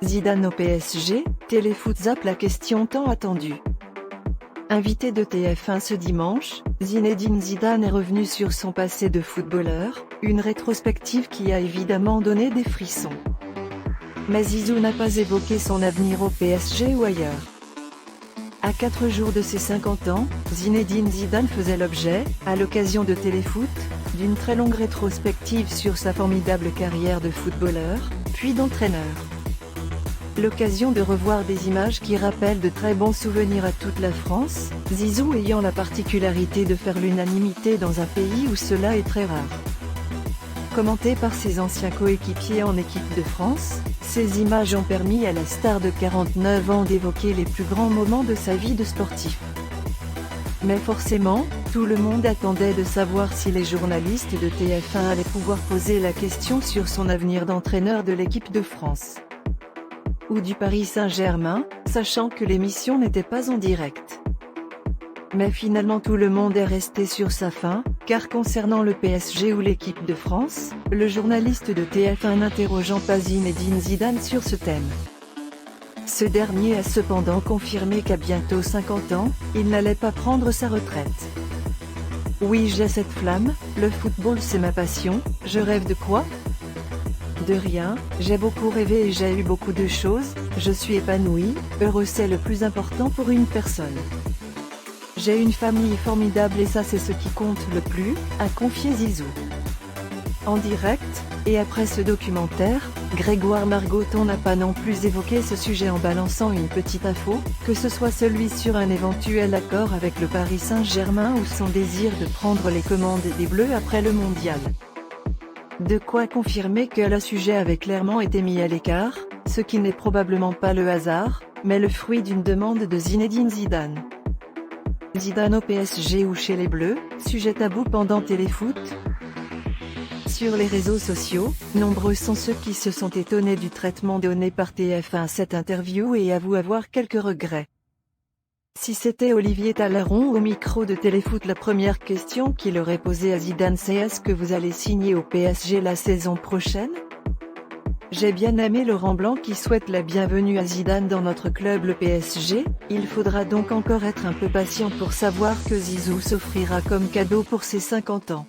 Zidane au PSG, Téléfoot zappe la question tant attendue. Invité de TF1 ce dimanche, Zinedine Zidane est revenu sur son passé de footballeur, une rétrospective qui a évidemment donné des frissons. Mais Zizou n'a pas évoqué son avenir au PSG ou ailleurs. À 4 jours de ses 50 ans, Zinedine Zidane faisait l'objet, à l'occasion de Téléfoot, d'une très longue rétrospective sur sa formidable carrière de footballeur, puis d'entraîneur. L'occasion de revoir des images qui rappellent de très bons souvenirs à toute la France, Zizou ayant la particularité de faire l'unanimité dans un pays où cela est très rare. Commenté par ses anciens coéquipiers en équipe de France, ces images ont permis à la star de 49 ans d'évoquer les plus grands moments de sa vie de sportif. Mais forcément, tout le monde attendait de savoir si les journalistes de TF1 allaient pouvoir poser la question sur son avenir d'entraîneur de l'équipe de France ou du Paris Saint-Germain, sachant que l'émission n'était pas en direct. Mais finalement tout le monde est resté sur sa faim, car concernant le PSG ou l'équipe de France, le journaliste de TF1 n'interrogeant pas Zinedine Zidane sur ce thème. Ce dernier a cependant confirmé qu'à bientôt 50 ans, il n'allait pas prendre sa retraite. Oui, j'ai cette flamme, le football c'est ma passion, je rêve de quoi ? De rien, j'ai beaucoup rêvé et j'ai eu beaucoup de choses, je suis épanoui, heureux c'est le plus important pour une personne. J'ai une famille formidable et ça c'est ce qui compte le plus, a confié Zizou. En direct, et après ce documentaire, Grégoire Margoton n'a pas non plus évoqué ce sujet en balançant une petite info, que ce soit celui sur un éventuel accord avec le Paris Saint-Germain ou son désir de prendre les commandes des Bleus après le mondial. De quoi confirmer que le sujet avait clairement été mis à l'écart, ce qui n'est probablement pas le hasard, mais le fruit d'une demande de Zinedine Zidane. Zidane au PSG ou chez les Bleus, sujet tabou pendant Téléfoot. Sur les réseaux sociaux, nombreux sont ceux qui se sont étonnés du traitement donné par TF1 à cette interview et avouent avoir quelques regrets. Si c'était Olivier Talaron au micro de Téléfoot, la première question qu'il aurait posée à Zidane c'est: est-ce que vous allez signer au PSG la saison prochaine ? J'ai bien aimé Laurent Blanc qui souhaite la bienvenue à Zidane dans notre club le PSG, il faudra donc encore être un peu patient pour savoir que Zizou s'offrira comme cadeau pour ses 50 ans.